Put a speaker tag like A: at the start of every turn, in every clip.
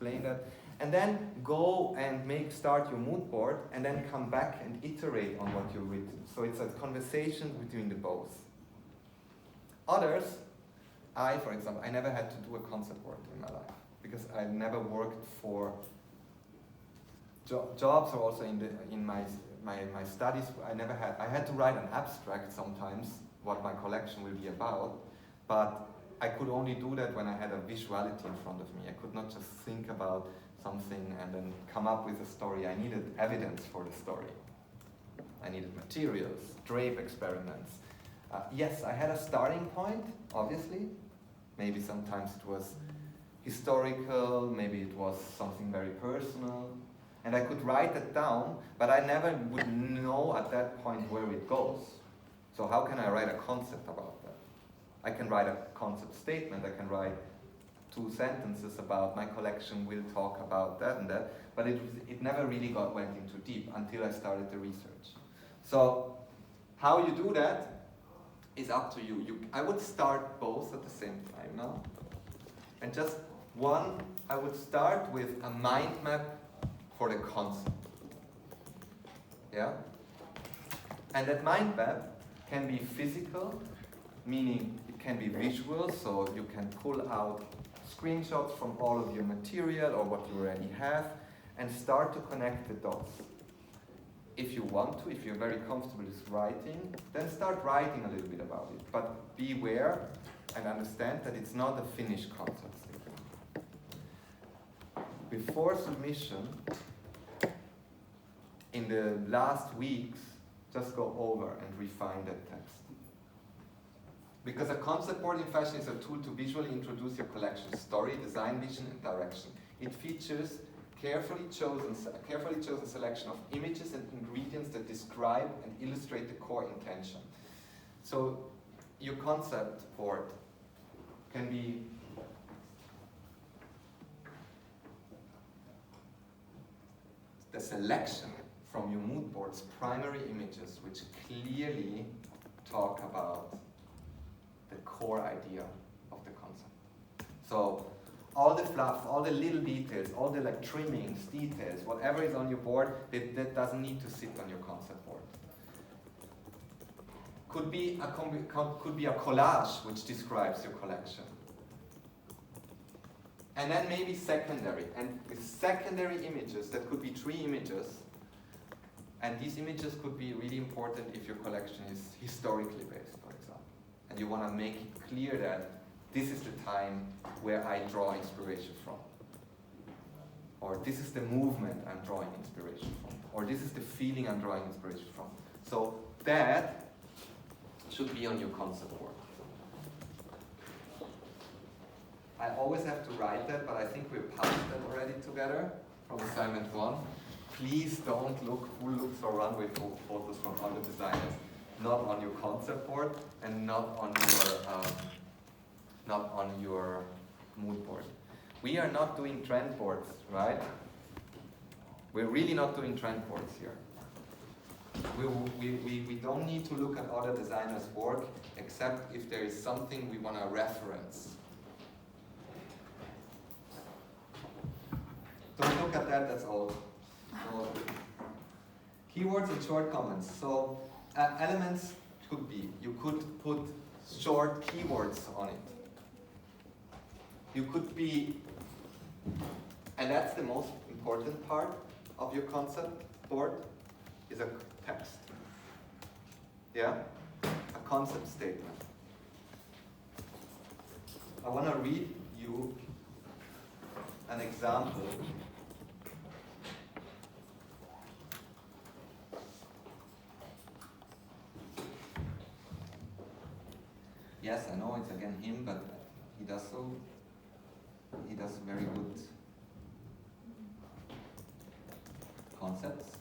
A: explain that. And then go and start your mood board, and then come back and iterate on what you've written. So it's a conversation between the both. Others, for example, I never had to do a concept board in my life because I never worked for jobs or also in my studies. I had to write an abstract sometimes what my collection will be about, but I could only do that when I had a visuality in front of me. I could not just think about something and then come up with a story. I needed evidence for the story. I needed materials, drape experiments. Yes, I had a starting point, obviously. Maybe sometimes it was historical, maybe it was something very personal. And I could write it down, but I never would know at that point where it goes. So how can I write a concept about that? I can write a concept statement, I can write 2 sentences about my collection will talk about that and that, but it never really went into deep until I started the research. So how you do that is up to you. I would start both at the same time now. And just one, I would start with a mind map for the concept. Yeah? And that mind map can be physical, meaning it can be visual, so you can pull out screenshots from all of your material or what you already have and start to connect the dots. If you want to, if you're very comfortable with writing, then start writing a little bit about it. But beware and understand that it's not a finished concept statement. Before submission, in the last weeks, just go over and refine that text. Because a concept board in fashion is a tool to visually introduce your collection's story, design, vision, and direction. It features carefully chosen selection of images and ingredients that describe and illustrate the core intention. So your concept board can be the selection from your mood board's primary images, which clearly talk about the core idea of the concept. So all the fluff, all the little details, all the trimmings, details, whatever is on your board, that doesn't need to sit on your concept board. Could be a collage which describes your collection. And then maybe secondary. And with secondary images, that could be 3 images. And these images could be really important if your collection is historically based, for example. And you want to make it clear that this is the time where I draw inspiration from. Or this is the movement I'm drawing inspiration from. Or this is the feeling I'm drawing inspiration from. So that should be on your concept board. I always have to write that, but I think we've passed that already together from assignment 1. Please don't look who looks or runway photos from other designers, not on your concept board and not on your mood board. We are not doing trend boards, right? We're really not doing trend boards here. We don't need to look at other designers' work except if there is something we want to reference. Don't look at that, that's all. So, keywords and short comments. So elements could be, you could put short keywords on it. You could be, and that's the most important part of your concept board, is a text. Yeah? A concept statement. I want to read you an example. Yes, I know it's again him, but he does very good concepts.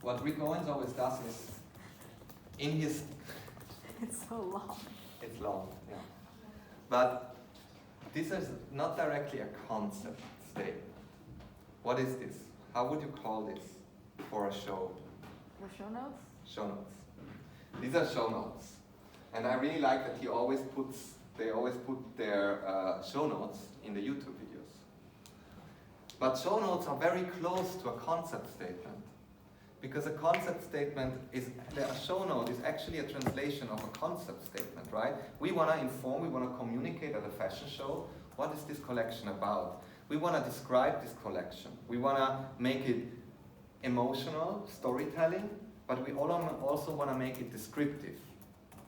A: What Rick Owens always does is, in his...
B: It's so long.
A: It's long, yeah. But this is not directly a concept statement. What is this? How would you call this for a show?
B: The show notes?
A: Show notes. These are show notes. And I really like that they always put their show notes in the YouTube videos. But show notes are very close to a concept statement. Because a concept statement a show note is actually a translation of a concept statement, right? We want to inform, we want to communicate at a fashion show, what is this collection about? We want to describe this collection. We want to make it emotional, storytelling, but we also want to make it descriptive,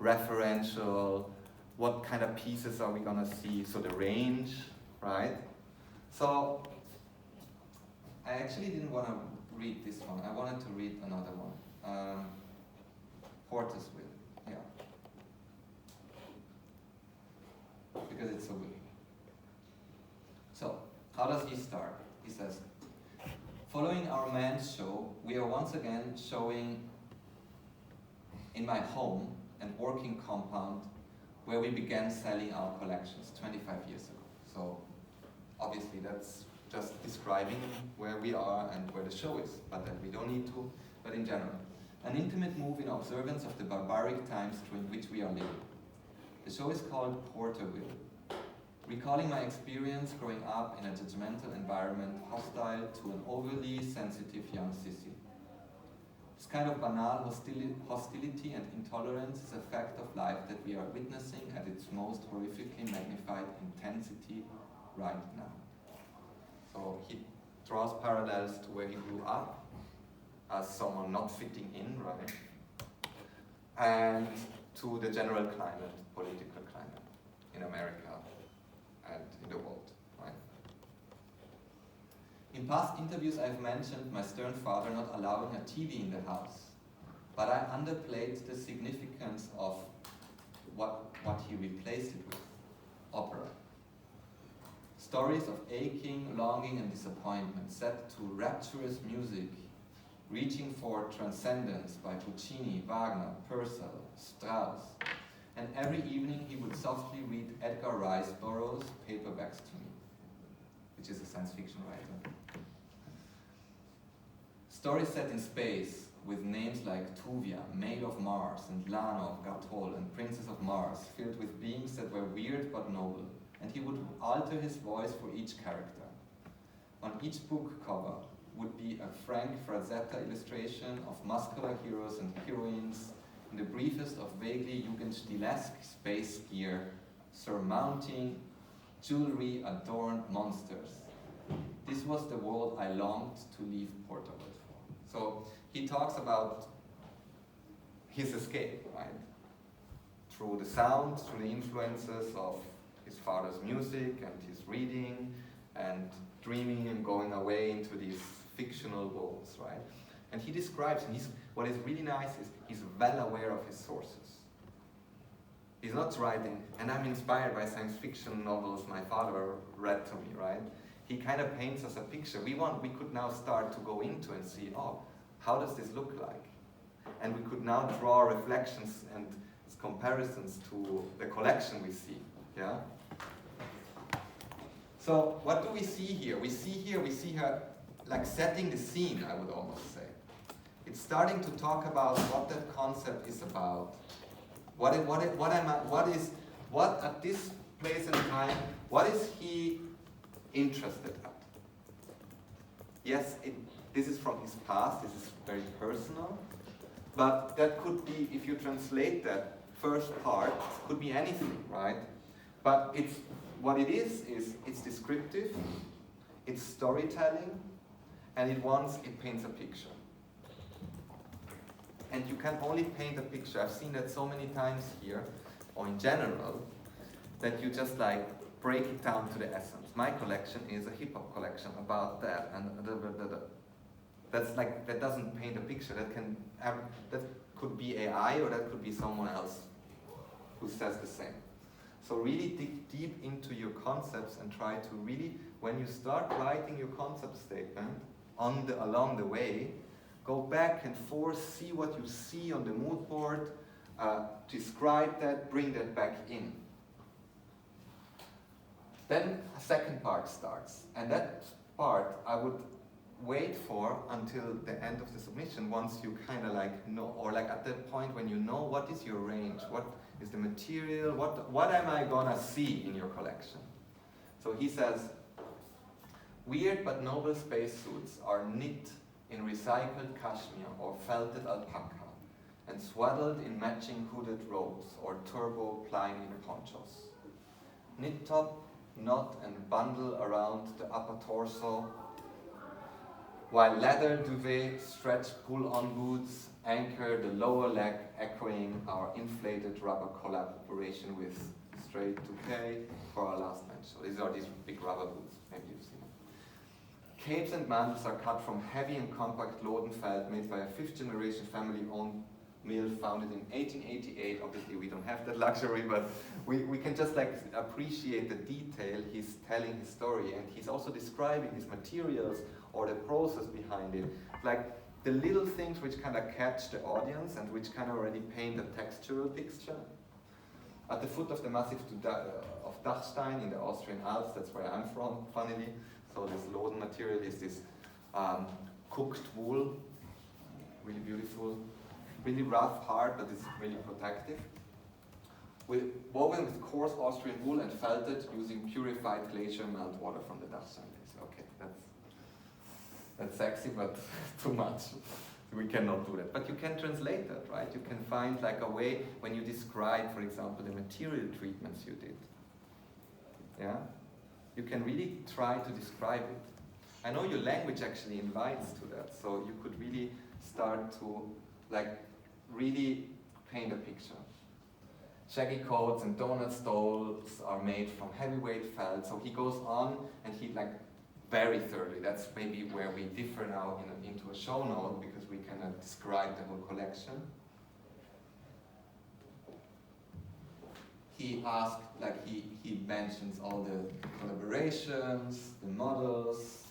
A: referential, what kind of pieces are we going to see, so the range, right? So I actually didn't want to read this one. I wanted to read another one. Porter's Will, yeah. Because it's a will. So, how does he start? He says, following our man's show, we are once again showing in my home and working compound where we began selling our collections 25 years ago. So, obviously that's just describing where we are and where the show is, but that we don't need to, but in general. An intimate move in observance of the barbaric times through which we are living. The show is called Porterville. Recalling my experience growing up in a judgmental environment hostile to an overly sensitive young sissy. This kind of banal hostility and intolerance is a fact of life that we are witnessing at its most horrifically magnified intensity right now. So he draws parallels to where he grew up as someone not fitting in, right? And to the general climate, political climate in America and in the world, right? In past interviews I've mentioned my stern father not allowing a TV in the house, but I underplayed the significance of what he replaced it with, opera. Stories of aching, longing and disappointment set to rapturous music, reaching for transcendence by Puccini, Wagner, Purcell, Strauss. And every evening he would softly read Edgar Rice Burroughs' paperbacks to me, which is a science fiction writer. Stories set in space with names like Tuvia, Maid of Mars, and Lana of Gartol, and Princess of Mars, filled with beings that were weird but noble. And he would alter his voice for each character. On each book cover would be a Frank Frazetta illustration of muscular heroes and heroines in the briefest of vaguely Jugendstilesque space gear, surmounting jewelry-adorned monsters. This was the world I longed to leave Porterville for. So he talks about his escape, right? Through the sound, through the influences of his father's music and his reading and dreaming and going away into these fictional worlds, right? And he describes, and what is really nice is he's well aware of his sources. He's not writing, and I'm inspired by science fiction novels my father read to me, right? He kind of paints us a picture. We could now start to go into and see, oh, how does this look like? And we could now draw reflections and comparisons to the collection we see, yeah? So what do we see here? We see her like setting the scene, I would almost say. It's starting to talk about what that concept is about. What at this place and time, what is he interested at? Yes, this is from his past, this is very personal, but that could be, if you translate that first part, could be anything, right? But what it is it's descriptive, it's storytelling, and it paints a picture. And you can only paint a picture. I've seen that so many times here, or in general, that you just like break it down to the essence. My collection is a hip-hop collection about that, and that doesn't paint a picture. That could be AI, or that could be someone else who says the same. So really dig deep into your concepts and try to really, when you start writing your concept statement along the way, go back and forth, see what you see on the mood board, describe that, bring that back in. Then a second part starts, and that part I would wait for until the end of the submission once you kind of like know, or like at that point when you know what is your range, what is the material, what am I gonna see in your collection. So he says, weird but noble spacesuits are knit in recycled cashmere or felted alpaca and swaddled in matching hooded robes or turbo plining ponchos. Knit top, knot and bundle around the upper torso, while leather duvet stretch pull-on boots anchor the lower leg, echoing our inflated rubber collaboration with Straight to K for our last match. So these are these big rubber boots, maybe you've seen them. Capes and mantles are cut from heavy and compact Lodenfeld made by a fifth-generation family-owned mill founded in 1888. Obviously we don't have that luxury, but we can just like appreciate the detail. He's telling his story and he's also describing his materials or the process behind it. Like the little things which kind of catch the audience and which kind of already paint a textural picture. At the foot of the Massif of Dachstein in the Austrian Alps, that's where I'm from, funnily. So this Loden material is this cooked wool, really beautiful, really rough, hard, but it's really protective. Woven with coarse Austrian wool and felted using purified glacier meltwater from the Dachstein. Okay, that's sexy, but too much. We cannot do that. But you can translate that, right? You can find like a way when you describe, for example, the material treatments you did. Yeah? You can really try to describe it. I know your language actually invites to that, so you could really start to like really paint a picture. Shaggy coats and donut stoles are made from heavyweight felt. So he goes on and he like very thoroughly. That's maybe where we differ now into a show note because we cannot describe the whole collection. He asked, like he mentions all the collaborations, the models.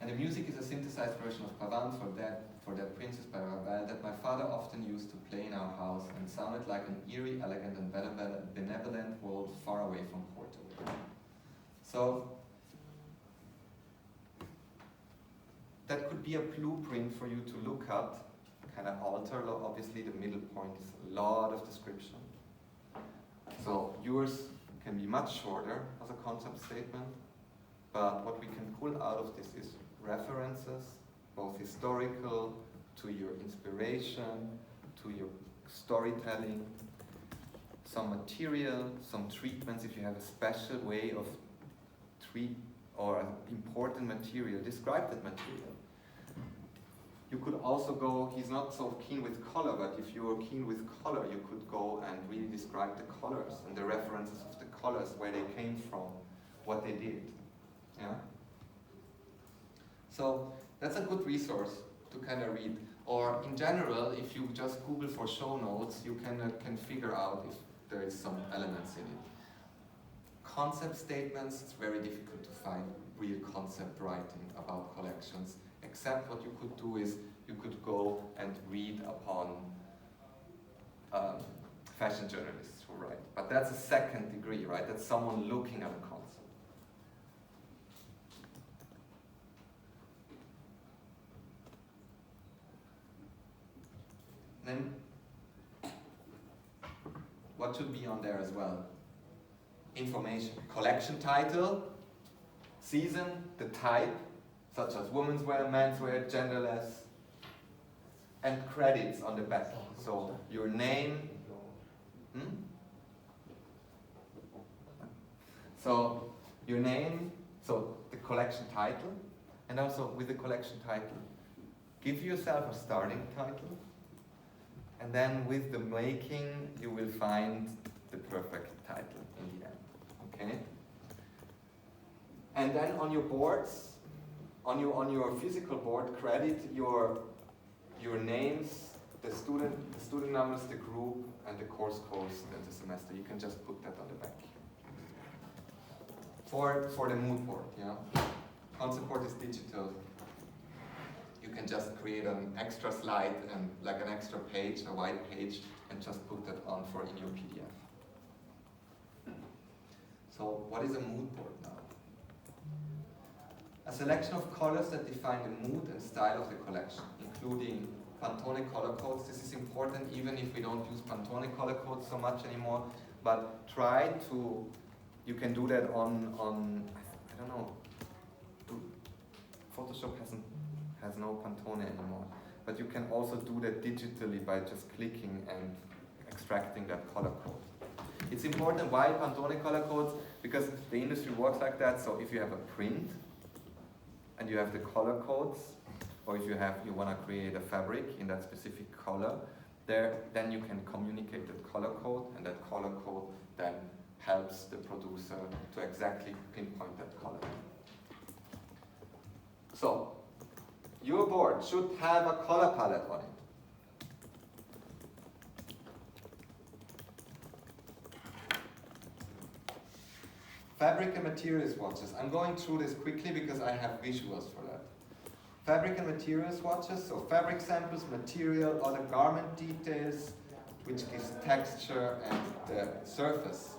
A: And the music is a synthesized version of Pavane for that Princess by Ravel that my father often used to play in our house and sounded like an eerie, elegant and benevolent world far away from Porto. So that could be a blueprint for you to look at, kind of alter. Obviously the middle point is a lot of description. So yours can be much shorter as a concept statement, but what we can pull out of this is references, both historical, to your inspiration, to your storytelling, some material, some treatments. If you have a special way of treat or an important material, describe that material. You could also go, he's not so keen with color, but if you're keen with color, you could go and really describe the colors and the references of the colors, where they came from, what they did. Yeah? So that's a good resource to kind of read. Or in general, if you just Google for show notes, you can figure out if there is some elements in it. Concept statements, it's very difficult to find real concept writing about collections, except what you could do is you could go and read upon fashion journalists who write. But that's a second degree, right? That's someone looking at a concept. Then, what should be on there as well? Information. Collection title, season, the type, such as women's wear, men's wear, genderless, and credits on the back. So, your name. So, your name, so the collection title, and also with the collection title, give yourself a starting title. And then with the making, you will find the perfect title in the end, okay? And then on your boards, on your physical board, credit your names, the student numbers, the group, and the course codes and the semester. You can just put that on the back. For the mood board, yeah? Concept board is digital. You can just create an extra slide and like an extra page, a white page, and just put that on in your PDF. So what is a mood board now? A selection of colors that define the mood and style of the collection, including Pantone color codes. This is important even if we don't use Pantone color codes so much anymore, but try to, you can do that on I don't know, Photoshop has no Pantone anymore, but you can also do that digitally by just clicking and extracting that color code. It's important. Why Pantone color codes? Because the industry works like that. So if you have a print and you have the color codes, or if you want to create a fabric in that specific color, then you can communicate that color code, and that color code then helps the producer to exactly pinpoint that color. So your board should have a color palette on it. Fabric and material swatches. I'm going through this quickly because I have visuals for that. Fabric and material swatches, so fabric samples, material, other garment details, which gives texture and the surface.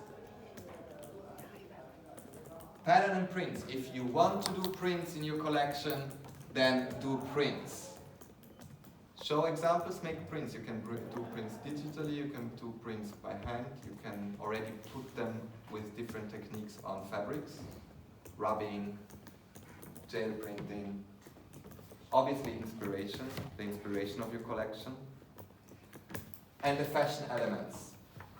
A: Pattern and prints. If you want to do prints in your collection, then do prints. Show examples, make prints. You can do prints digitally, you can do prints by hand, you can already put them with different techniques on fabrics, rubbing, gel printing. Obviously inspiration, the inspiration of your collection. And the fashion elements.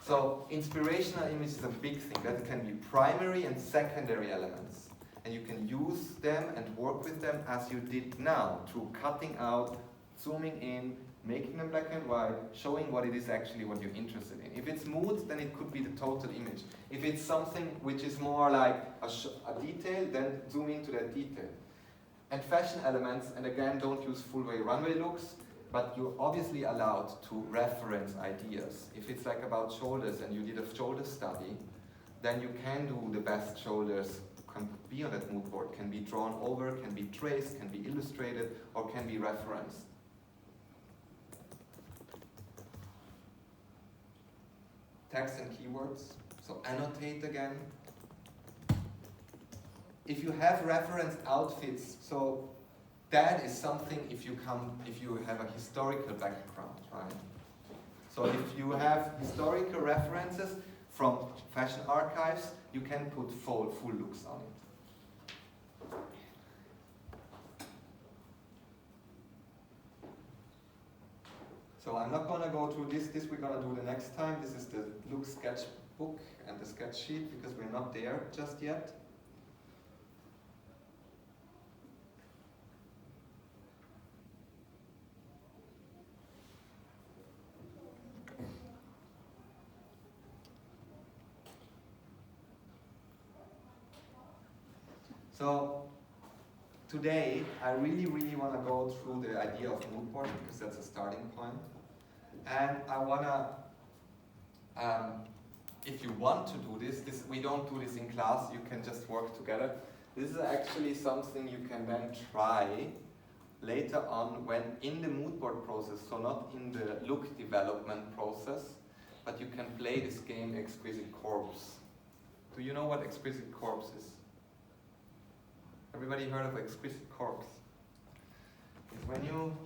A: So inspirational image is a big thing. That can be primary and secondary elements. And you can use them and work with them as you did now, through cutting out, zooming in, making them black and white, showing what it is actually what you're interested in. If it's mood, then it could be the total image. If it's something which is more like a detail, then zoom into that detail. And fashion elements, and again, don't use full-way runway looks, but you're obviously allowed to reference ideas. If it's like about shoulders and you did a shoulder study, then you can do the best shoulders, can be on that mood board, can be drawn over, can be traced, can be illustrated, or can be referenced. Text and keywords, so annotate again. If you have reference outfits, so that is something if you have a historical background, right? So if you have historical references from fashion archives, you can put full looks on it. So I'm not going to go through this we're going to do the next time. This is the look sketchbook and the sketch sheet because we're not there just yet. So today I really want to go through the idea of mood board because that's a starting point. And I want to, if you want to do this, we don't do this in class, you can just work together. This is actually something you can then try later on when in the mood board process, so not in the look development process, but you can play this game Exquisite Corpse. Do you know what Exquisite Corpse is? Everybody heard of Exquisite Corpse? It's when you...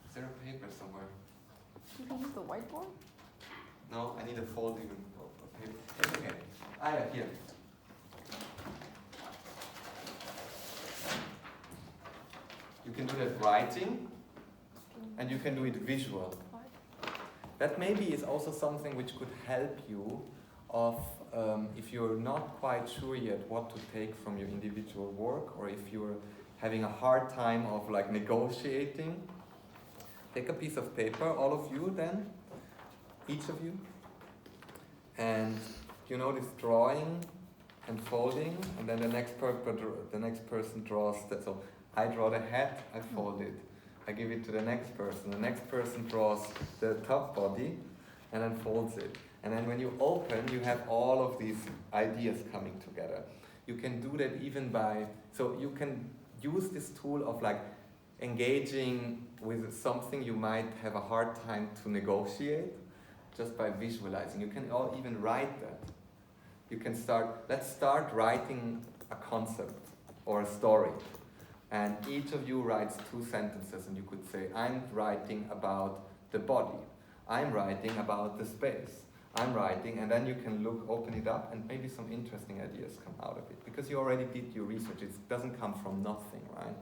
A: Is there a paper somewhere?
B: You can use the whiteboard?
A: No, I need a folding of paper. It's okay. Ah, yeah, here. You can do that writing, and you can do it visual. That maybe is also something which could help you of if you're not quite sure yet what to take from your individual work, or if you're having a hard time of like negotiating. Take a piece of paper, all of you then, each of you, and you know this drawing and folding, and then the next person draws that. So I draw the hat, I fold it, I give it to the next person draws the top body and then folds it. And then when you open, you have all of these ideas coming together. You can do that even by, so you can use this tool of like engaging with something you might have a hard time to negotiate just by visualizing. You can all even write that. you can let's start writing a concept or a story. And each of you writes 2 sentences, and you could say, I'm writing about the body. I'm writing about the space. I'm writing, and then you can open it up, and maybe some interesting ideas come out of it. Because you already did your research, it doesn't come from nothing, right?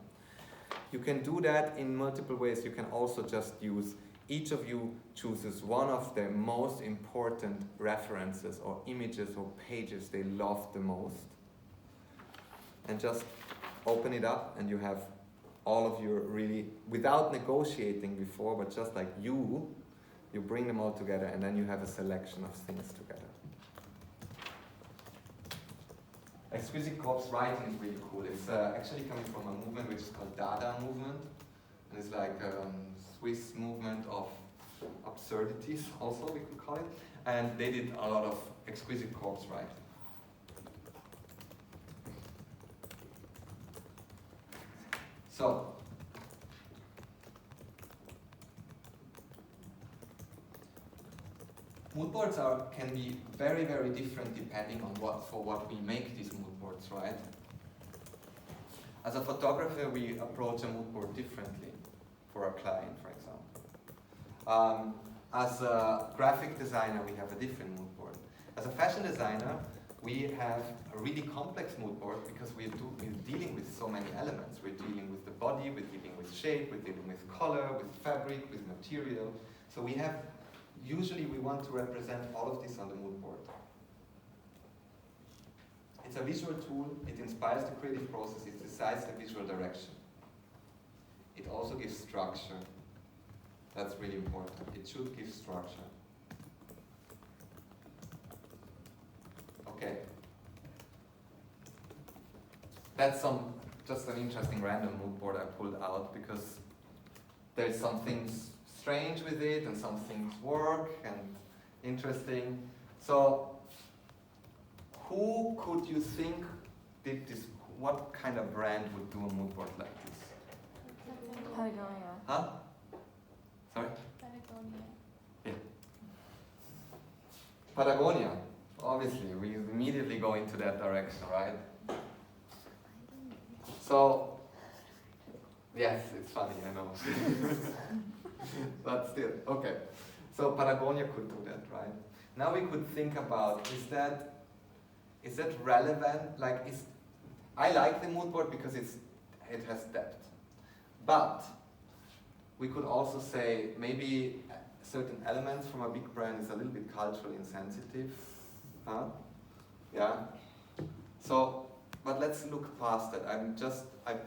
A: You can do that in multiple ways. You can also just use, each of you chooses one of the most important references or images or pages they love the most, and just open it up, and you have all of your really, without negotiating before, but just like you bring them all together, and then you have a selection of things together. Exquisite corpse writing is really cool. It's actually coming from a movement which is called Dada movement, and it's like a Swiss movement of absurdities, also we could call it, and they did a lot of exquisite corpse writing. So, mood boards can be very, very different depending on what we make these mood boards, right? As a photographer, we approach a mood board differently for a client, for example. As a graphic designer, we have a different mood board. As a fashion designer, we have a really complex mood board because we're dealing with so many elements. We're dealing with the body, we're dealing with shape, we're dealing with color, with fabric, with material. So usually we want to represent all of this on the mood board. It's a visual tool, it inspires the creative process, it decides the visual direction. It also gives structure. That's really important. It should give structure. Okay. That's just an interesting random mood board I pulled out because there's some things strange with it and some things work and interesting. So, who could you think did this? What kind of brand would do a mood board like this?
B: Patagonia.
A: Huh? Sorry?
B: Patagonia.
A: Yeah. Patagonia. Obviously, we immediately go into that direction, right? So, yes, it's funny, I know. But still, okay. So Patagonia could do that, right? Now we could think about, is that relevant? I like the mood board because it has depth. But we could also say maybe certain elements from a big brand is a little bit culturally insensitive. Huh? Yeah. So, but let's look past that. I've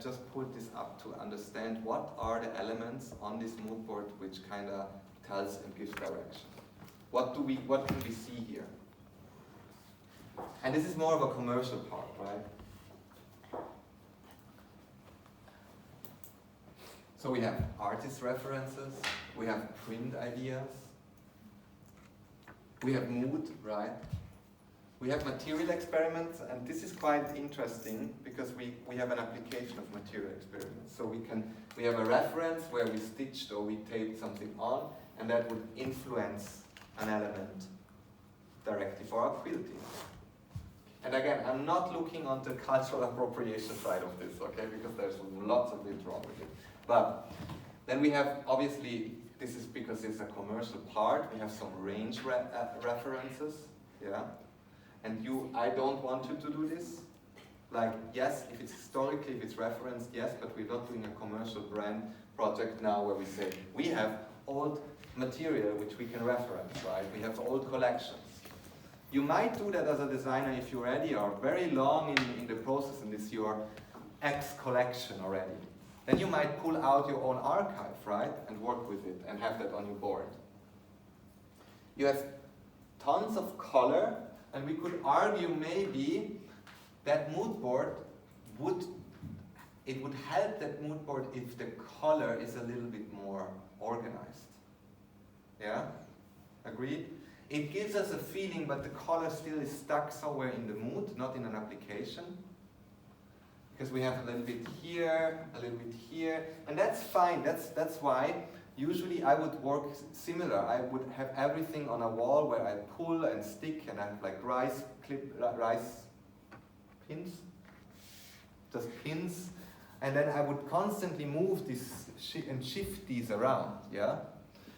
A: just pulled this up to understand what are the elements on this mood board which kind of tells and gives direction. What can we see here? And this is more of a commercial part, right? So we have artist references, we have print ideas, we have mood, right? We have material experiments, and this is quite interesting because we have an application of material experiments. So we have a reference where we stitched or we taped something on, and that would influence an element directly for our quilting. And again, I'm not looking on the cultural appropriation side of this, okay? Because there's lots of it wrong with it. But then we have, obviously, this is because it's a commercial part, we have some range references, yeah? And I don't want you to do this. Like, yes, if it's historically, if it's referenced, yes, but we're not doing a commercial brand project now where we say, we have old material which we can reference, right? We have old collections. You might do that as a designer if you already are very long in the process and it's your X collection already. Then you might pull out your own archive, right? And work with it and have that on your board. You have tons of color, and we could argue maybe that mood board would help that mood board if the color is a little bit more organized. Yeah? Agreed? It gives us a feeling, but the color still is stuck somewhere in the mood, not in an application. Because we have a little bit here, a little bit here, and that's fine. That's why usually I would work similar. I would have everything on a wall where I pull and stick, and I have like rice rice pins, just pins, and then I would constantly move this and shift these around, yeah?